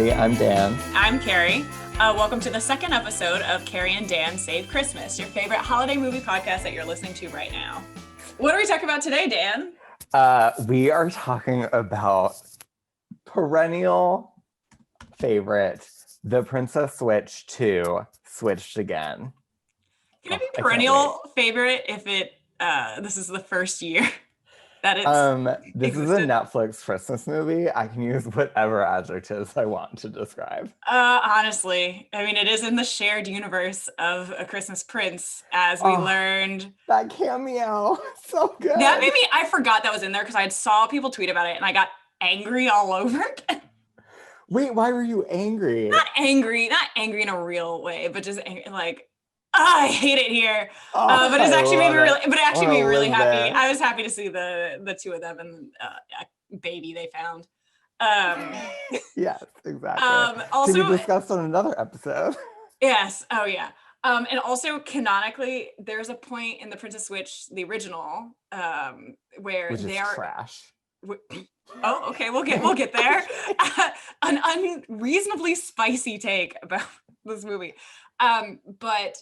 Kerri. I'm Dan. I'm Kerri. Welcome to the second episode of Kerri and Dan Save Christmas, your favorite holiday movie podcast that you're listening to right now. What are we talking about today, Dan? We are talking about perennial favorite, The Princess Switch 2, Switched Again. Can it be perennial favorite if this is the first year that it's This existed? is a Netflix Christmas movie. I can use whatever adjectives I want to describe. Honestly, I mean, it is in the shared universe of A Christmas Prince, as we learned. That cameo, so good. That made me, I forgot that was in there because I saw people tweet about it and I got angry all over again. Wait, why were you angry? Not angry in a real way, but just like, I hate it here. But it actually made me really happy. There. I was happy to see the two of them and baby they found. Yes, exactly. Also, to be discussed on another episode. Yes. Oh yeah. And also canonically, there's a point in The Princess Switch, the original, where Which they is are trash. Oh, okay. We'll get there. An unreasonably spicy take about this movie, but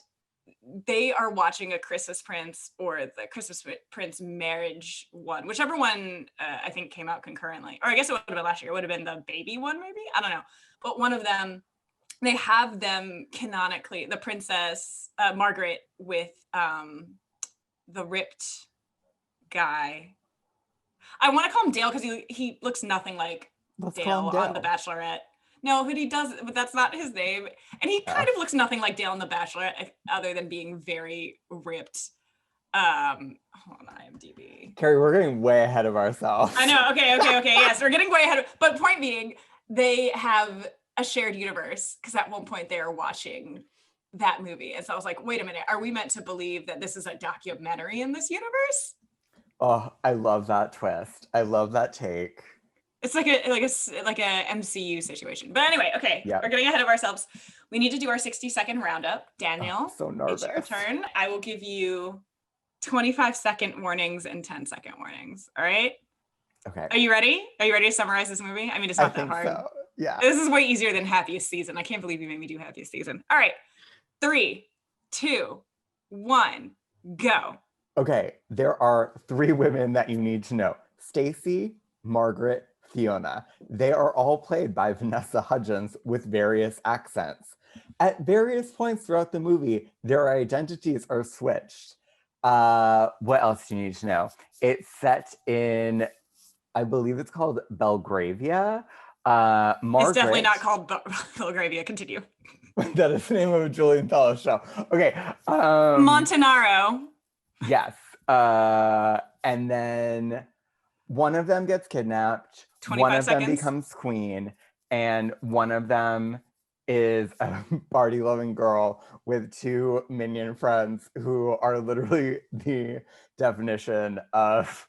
they are watching A Christmas Prince or the Christmas Prince marriage one, whichever one I think came out concurrently, or I guess it would have been last year. It would have been the baby one, maybe, I don't know. But one of them, they have them canonically, the princess Margaret with the ripped guy. I want to call him Dale because he looks nothing like Dale on The Bachelorette. No, but he does, but that's not his name. And he kind of looks nothing like Dale on The Bachelorette, other than being very ripped. Hold on, IMDb. Kerri, we're getting way ahead of ourselves. I know. Okay. Yes, we're getting way ahead. But point being, they have a shared universe because at one point they are watching that movie, and so I was like, wait a minute, are we meant to believe that this is a documentary in this universe? Oh, I love that twist. I love that take. It's like a MCU situation. But anyway, okay, Yep. We're getting ahead of ourselves. We need to do our 60-second roundup. Daniel, I'm so nervous. It's your turn. I will give you 25-second warnings and 10-second warnings. All right? Okay. Are you ready? Are you ready to summarize this movie? I mean, it's not that hard. So. Yeah. This is way easier than Happiest Season. I can't believe you made me do Happiest Season. All right. 3, 2, 1, go. Okay, there are 3 women that you need to know. Stacy, Margaret, Fiona. They are all played by Vanessa Hudgens with various accents. At various points throughout the movie, their identities are switched. What else do you need to know? It's set in, I believe it's called Belgravia. Margaret, it's definitely not called Belgravia. Continue. That is the name of a Julian Fellows show. Okay. Montanaro. Yes. And then one of them gets kidnapped, one of them becomes queen, and one of them is a party-loving girl with 2 minion friends who are literally the definition of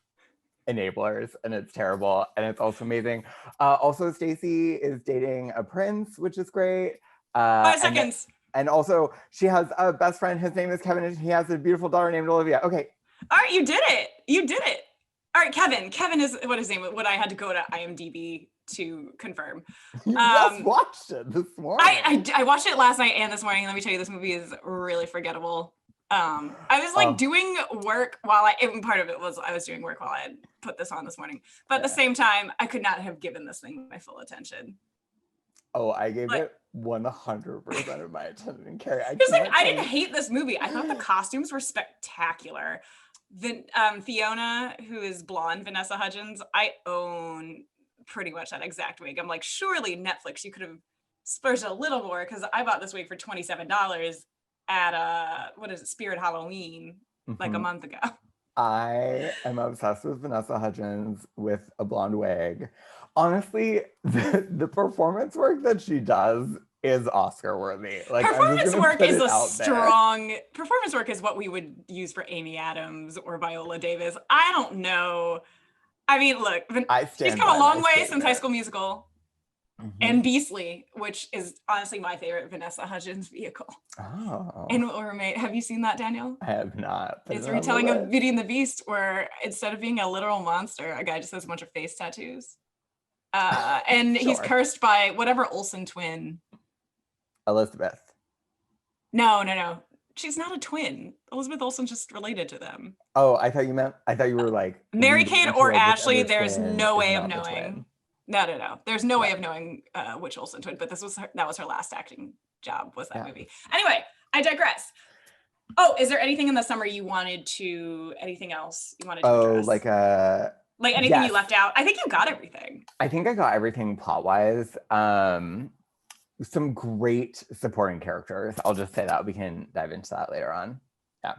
enablers, and it's terrible, and it's also amazing. Also, Stacy is dating a prince, which is great. 5 seconds. And also, she has a best friend. His name is Kevin, and he has a beautiful daughter named Olivia. Okay. All right, you did it. All right, Kevin. Kevin is what his name. What I had to go to IMDb to confirm. You just watched it this morning. I watched it last night and this morning. And let me tell you, this movie is really forgettable. I was doing work part of it was I was doing work while I had put this on this morning. But at the same time, I could not have given this thing my full attention. Oh, I gave it 100% of my attention, Kerri. I didn't hate this movie. I thought the costumes were spectacular. Fiona, who is blonde, Vanessa Hudgens, I own pretty much that exact wig. I'm like, surely Netflix, you could have splurged a little more because I bought this wig for $27 at Spirit Halloween like a month ago. I am obsessed with Vanessa Hudgens with a blonde wig. Honestly, the performance work that she does is Oscar worthy. Performance work is what we would use for Amy Adams or Viola Davis. I don't know. I mean, look, she's come a long way since High School Musical and Beastly, which is honestly my favorite Vanessa Hudgens vehicle. Oh. And Little Mermaid. Have you seen that, Daniel? I have not. It's a retelling of Beauty and the Beast, where instead of being a literal monster, a guy just has a bunch of face tattoos. And he's cursed by whatever Olsen twin. Elizabeth. No. She's not a twin. Elizabeth Olsen's just related to them. Oh, I thought you were like Mary-Kate or Ashley. There's no way of knowing. No. There's no way of knowing which Olsen twin. But that was her last acting job. Was that movie? Anyway, I digress. Oh, is there anything in the summer you wanted to? Anything else you wanted to address? Like anything you left out? I think you got everything. I think I got everything plot-wise. Some great supporting characters. I'll just say that. We can dive into that later on. Yeah.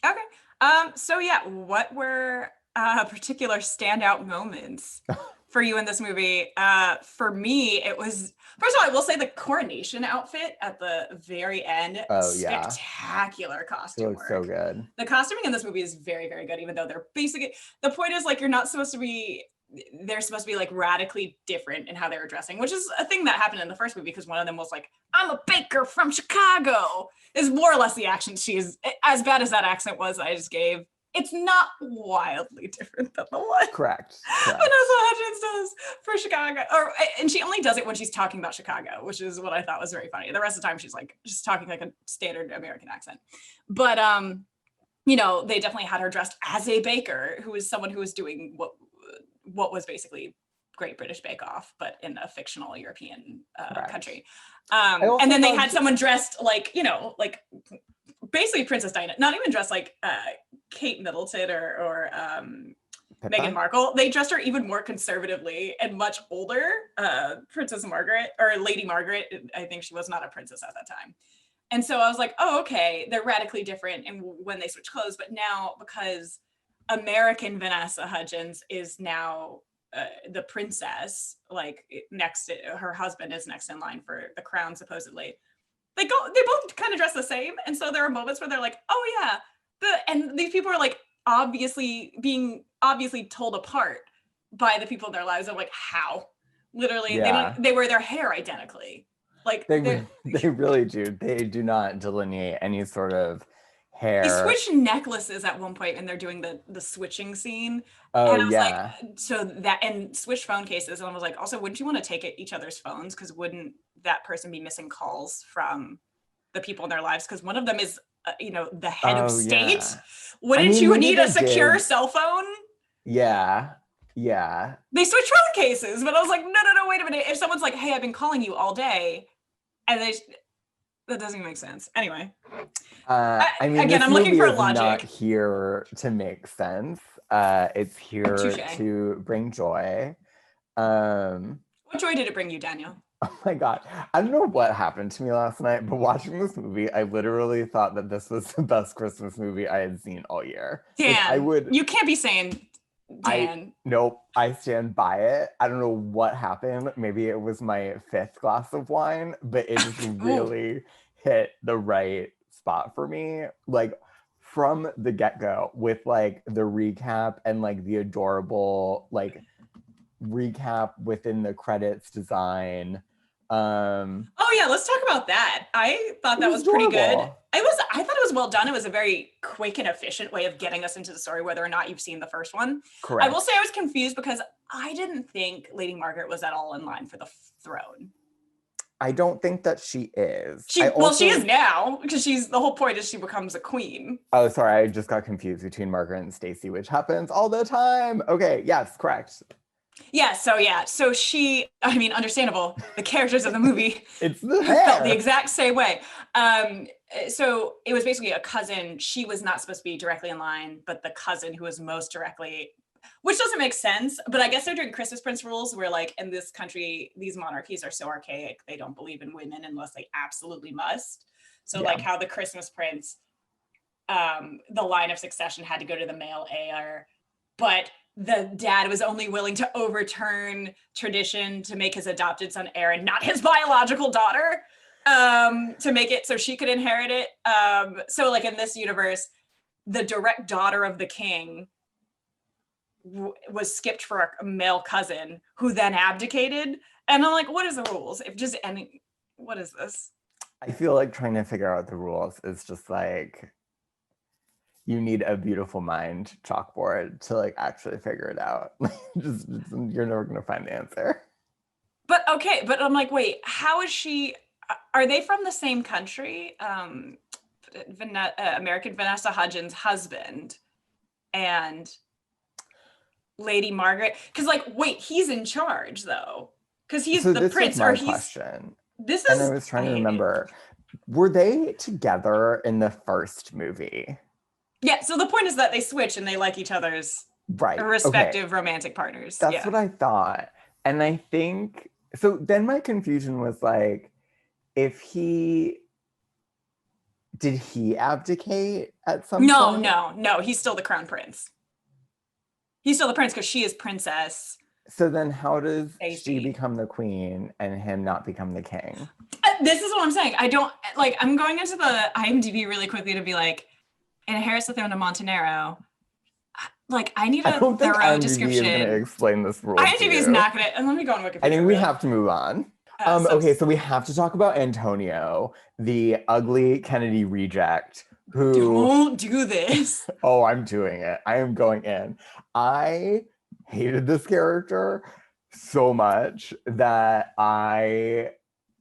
Okay. So yeah, what were particular standout moments for you in this movie? For me, it was, first of all, I will say the coronation outfit at the very end. Spectacular costume work. It looks so good. The costuming in this movie is very, very good, even though they're basically, the point is like, they're supposed to be like radically different in how they were dressing, which is a thing that happened in the first movie because one of them was like, I'm a baker from Chicago, is more or less the accent she is. As bad as that accent was I just gave, it's not wildly different than the one Correct. Vanessa Hudgens does for Chicago. And she only does it when she's talking about Chicago, which is what I thought was very funny. The rest of the time she's like just talking like a standard American accent. But they definitely had her dressed as a baker who is someone who was doing what was basically Great British Bake Off, but in a fictional European country. And then they had someone dressed like, like basically Princess Diana, not even dressed like Kate Middleton or Meghan Markle. They dressed her even more conservatively and much older, Princess Margaret, or Lady Margaret. I think she was not a princess at that time. And so I was like, oh, okay, they're radically different and when they switch clothes. But now, because American Vanessa Hudgens is now the princess, like her husband is next in line for the crown, supposedly. They both kind of dress the same. And so there are moments where they're like, oh yeah. And these people are like being told apart by the people in their lives. I'm like, how? Literally, they wear their hair identically. Like they really do. They do not delineate any sort of hair. They switch necklaces at one point and they're doing the switching scene. Oh, and I was like, so that, and switch phone cases. And I was like, also, wouldn't you want to take each other's phones? Because wouldn't that person be missing calls from the people in their lives? Because one of them is, the head of state. Yeah. Wouldn't you need a secure cell phone? Yeah. They switch phone cases, but I was like, no, wait a minute. If someone's like, hey, I've been calling you all day, and that doesn't even make sense. Anyway. Again, I'm looking for logic. Not here to make sense. It's here to bring joy. What joy did it bring you, Daniel? Oh my God. I don't know what happened to me last night, but watching this movie, I literally thought that this was the best Christmas movie I had seen all year. Dan, you can't be saying, Dan. Nope, I stand by it. I don't know what happened. Maybe it was my 5th glass of wine, but it just really hit the right spot for me. Like from the get-go with like the recap and like the adorable like recap within the credits design. Let's talk about that. I thought that was pretty good. I thought it was well done. It was a very quick and efficient way of getting us into the story, whether or not you've seen the first one. Correct. I will say I was confused because I didn't think Lady Margaret was at all in line for the throne. I don't think that she is. She is now, because the whole point is she becomes a queen. Oh, sorry, I just got confused between Margaret and Stacey, which happens all the time. Okay, yes, correct. Yeah, so she, understandable. The characters of the movie it's the hair. Felt the exact same way. So it was basically a cousin. She was not supposed to be directly in line, but the cousin who was most directly, which doesn't make sense, but I guess they're doing Christmas Prince rules where like in this country, these monarchies are so archaic, they don't believe in women unless they absolutely must. So like how the Christmas Prince, the line of succession had to go to the male heir, but the dad was only willing to overturn tradition to make his adopted son heir and not his biological daughter, to make it so she could inherit it. So like in this universe, the direct daughter of the king was skipped for a male cousin who then abdicated. And I'm like, what is the rules? What is this? I feel like trying to figure out the rules is just like, you need a beautiful mind chalkboard to like actually figure it out. just you're never gonna find the answer. But okay, but I'm like, wait, how is she? Are they from the same country? American Vanessa Hudgens' husband and Lady Margaret, because like, wait, he's in charge though, because he's the prince, or he's question. This and is. I was trying to remember, were they together in the first movie? Yeah. So the point is that they switch and they like each other's respective romantic partners. That's what I thought, and I think so. Then my confusion was like, if he did he abdicate at some point? No, he's still the crown prince. He's still the prince because she is princess. So then how does she become the queen and him not become the king? This is what I'm saying. I don't, like, I'm going into the IMDb really quickly to be like, inherits the throne of Montanaro. Like, I need a thorough description. IMDb is going to explain this rule. IMDb is not going to, and let me go on Wikipedia. I think we have to move on. Okay, so we have to talk about Antonio, the ugly Kennedy reject, who... Don't do this. Oh, I'm doing it. I am going in. I hated this character so much that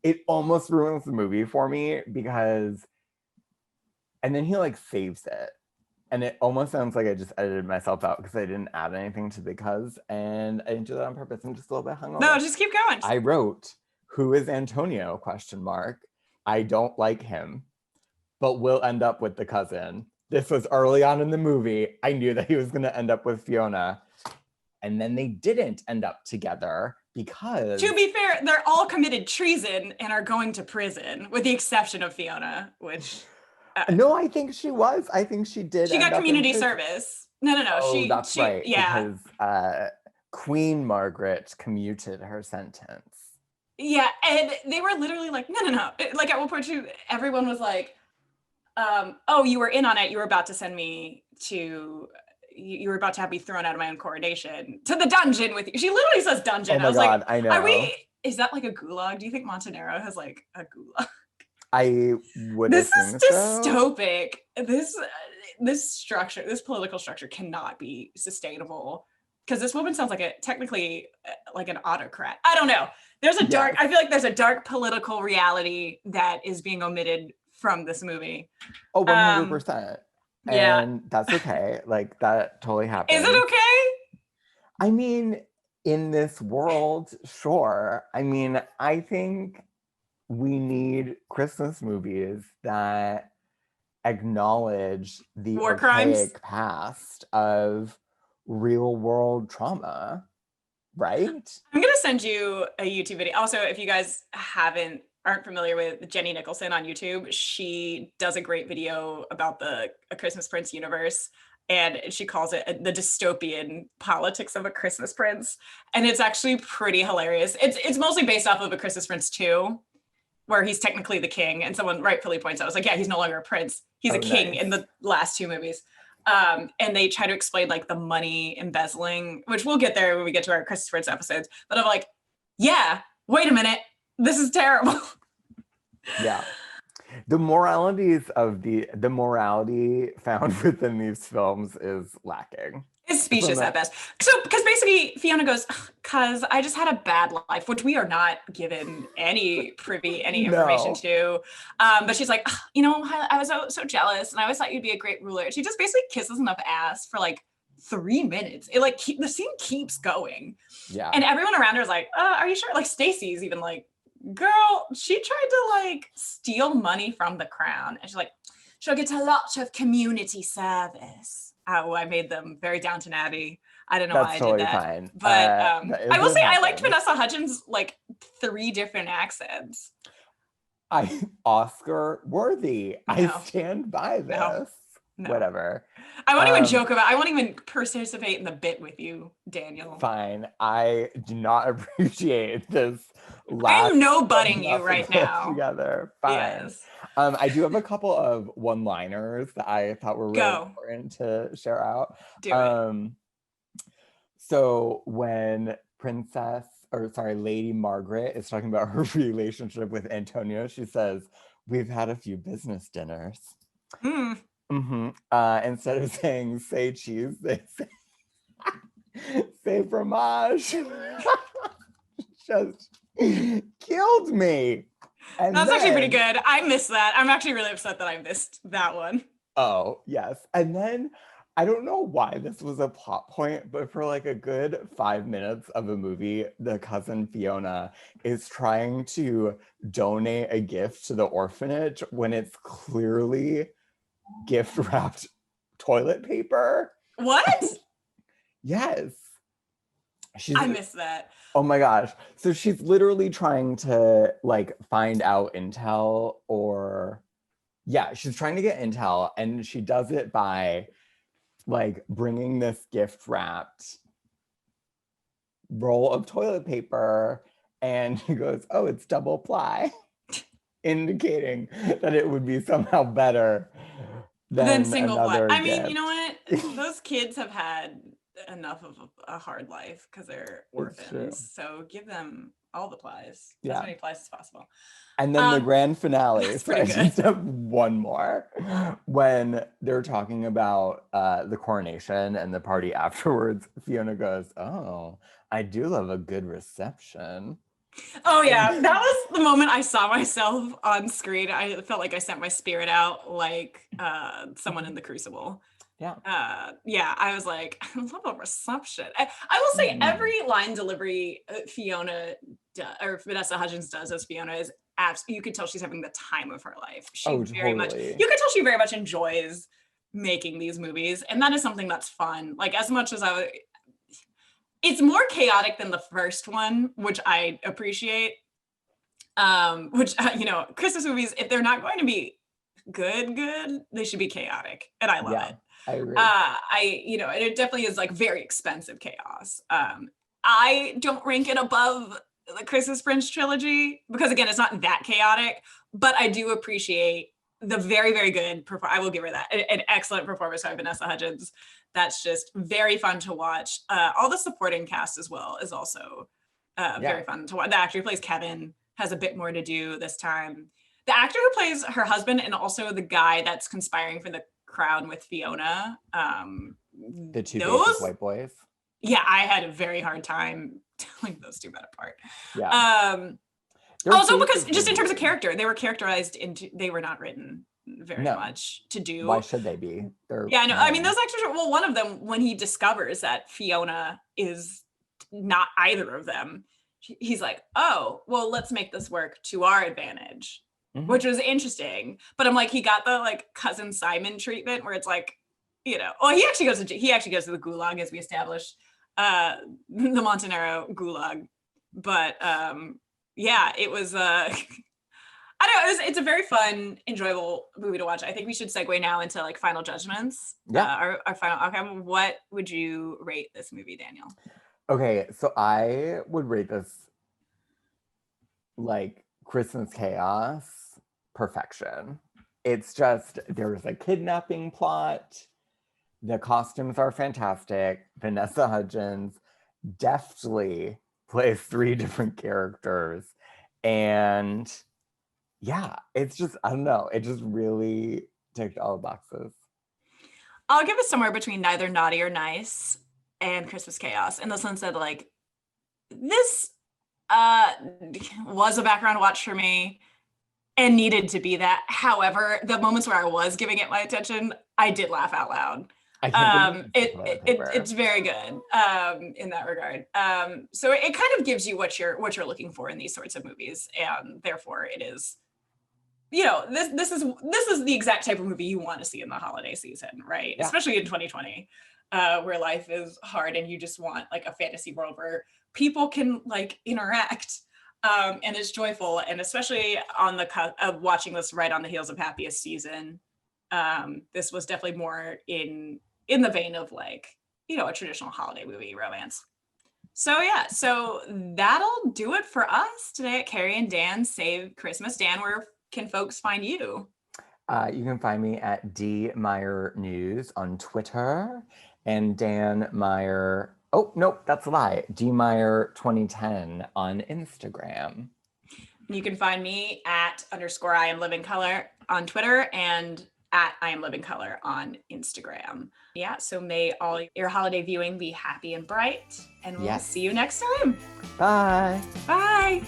it almost ruins the movie for me because, and then he like saves it. And it almost sounds like I just edited myself out because I didn't add anything to because, and I didn't do that on purpose. I'm just a little bit hungover. No, just keep going. I wrote, "Who is Antonio? ? I don't like him, but will end up with the cousin." This was early on in the movie. I knew that he was going to end up with Fiona. And then they didn't end up together because... To be fair, they're all committed treason and are going to prison, with the exception of Fiona, which... No, I think she was. I think she did. She got community service. No. Oh, that's right. Yeah. Because Queen Margaret commuted her sentence. Yeah, and they were literally like, no. Like at one point, everyone was like, oh, you were in on it. You were about to send me to... You were about to have me thrown out of my own coronation to the dungeon with you. She literally says dungeon. Oh my God, I know. Is that like a gulag? Do you think Montanaro has like a gulag? I would. This is dystopic. This structure, this political structure cannot be sustainable because this woman sounds like technically like an autocrat. I don't know. There's a dark, I feel like there's a dark political reality that is being omitted from this movie. Oh, 100%. And that's okay. Like that totally happens. Is it okay? I mean, in this world, sure. I mean, I think we need Christmas movies that acknowledge the archaic past of real world trauma, right? I'm gonna send you a YouTube video. Also, if you guys aren't familiar with Jenny Nicholson on YouTube, she does a great video about a Christmas Prince universe, and she calls it the dystopian politics of a Christmas Prince, and it's actually pretty hilarious. It's mostly based off of a Christmas Prince 2, where he's technically the king, and someone rightfully points out, yeah, he's no longer a prince. He's a king in the last 2 movies. And they try to explain like the money embezzling, which we'll get there when we get to our Christmas Prince episodes. But I'm like, yeah, wait a minute. This is terrible. Yeah. The morality found within these films is lacking. It's specious at best. So, because basically Fiona goes, because I just had a bad life, which we are not given any information to. But she's like, I was so jealous and I always thought you'd be a great ruler. She just basically kisses enough ass for like 3 minutes. It like, the scene keeps going. Yeah. And everyone around her is like, are you sure? Like Stacy's even like, girl, she tried to like steal money from the crown. And she's like, she'll get a lot of community service. Oh, I made them very Downton Abbey. I don't know why I did that. Fine. But I will say I liked Vanessa Hudgens like 3 different accents. Oscar worthy. No. I stand by this. No. Whatever. I won't even joke about. I won't even participate in the bit with you, Daniel. Fine. I do not appreciate this. I'm no-butting you right now. Together. Fine. Yes. I do have a couple of one-liners that I thought were really important to share out. Do it. So when Lady Margaret is talking about her relationship with Antonio, she says, "We've had a few business dinners." Instead of saying say cheese, they say fromage. Just killed me. And That's actually pretty good. I missed that. I'm actually really upset that I missed that one. Oh, yes. And then I don't know why this was a plot point, but for like a good 5 minutes of a movie, the cousin Fiona is trying to donate a gift to the orphanage when it's clearly gift wrapped toilet paper. What? Yes. I missed that. Oh my gosh. So she's literally trying to like find out intel she's trying to get intel, and she does it by like bringing this gift wrapped roll of toilet paper, and he goes, oh, it's double ply, indicating that it would be somehow better than single ply. I mean, gift. you know what? Those kids have had enough of a hard life because they're orphans. So give them all the plies, as many plies as possible. And then the grand finale. So I just have one more. When they're talking about the coronation and the party afterwards, Fiona goes, oh, I do love a good reception. Oh yeah, that was the moment I saw myself on screen. I felt like I sent my spirit out like someone in the Crucible. Yeah. I was like, I love a reception. I will say every line delivery Vanessa Hudgens does as Fiona is you could tell she's having the time of her life. You could tell she very much enjoys making these movies, and that is something that's fun. Like, as much as it's more chaotic than the first one, which I appreciate. Christmas movies, if they're not going to be good, they should be chaotic, and I love it. I agree. And it definitely is like very expensive chaos. I don't rank it above the Christmas Prince trilogy because, again, it's not that chaotic, but I do appreciate the very, very good I will give her that, an excellent performance by Vanessa Hudgens. That's just very fun to watch. All the supporting cast as well is also very fun to watch. The actor who plays Kevin has a bit more to do this time. The actor who plays her husband and also the guy that's conspiring for the crown with Fiona. The two basic white boys. Yeah, I had a very hard time telling those two men apart. Yeah. Also, because just in terms of character, they were characterized they were not written very much to do. Why should they be? I mean, those actors are, one of them, when he discovers that Fiona is not either of them, he's like, oh, well, let's make this work to our advantage, which was interesting. But I'm like, he got the like cousin Simon treatment where it's like, he actually goes to the gulag, as we established, the Montanaro gulag. But it was I don't know, it's a very fun, enjoyable movie to watch. I think we should segue now into like final judgments. Our final outcome. What would you rate this movie, Daniel? Okay, so I would rate this like Christmas chaos perfection. It's just, there's a kidnapping plot. The costumes are fantastic. Vanessa Hudgens deftly plays 3 different characters. And it's just, I don't know, it just really ticked all the boxes. I'll give it somewhere between neither naughty or nice and Christmas chaos, in the sense that like this was a background watch for me and needed to be that. However, the moments where I was giving it my attention, I did laugh out loud. It's very good in that regard. So it kind of gives you what you're looking for in these sorts of movies, and therefore it is, this is the exact type of movie you want to see in the holiday season, right? Yeah. Especially in 2020, where life is hard and you just want like a fantasy world where people can like interact, and it's joyful. And especially on the watching this right on the heels of Happiest Season, this was definitely more in the vein of like, a traditional holiday movie romance. So that'll do it for us today at Kerri and Dan Save Christmas. Dan, where can folks find you? You can find me at D Meyer News on Twitter, and Dan Meyer, oh nope, that's a lie, D Meyer 2010 on Instagram. You can find me at _I am living color on Twitter, and at I Am Living Color on Instagram. Yeah, so may all your holiday viewing be happy and bright, and we'll see you next time. Bye. Bye.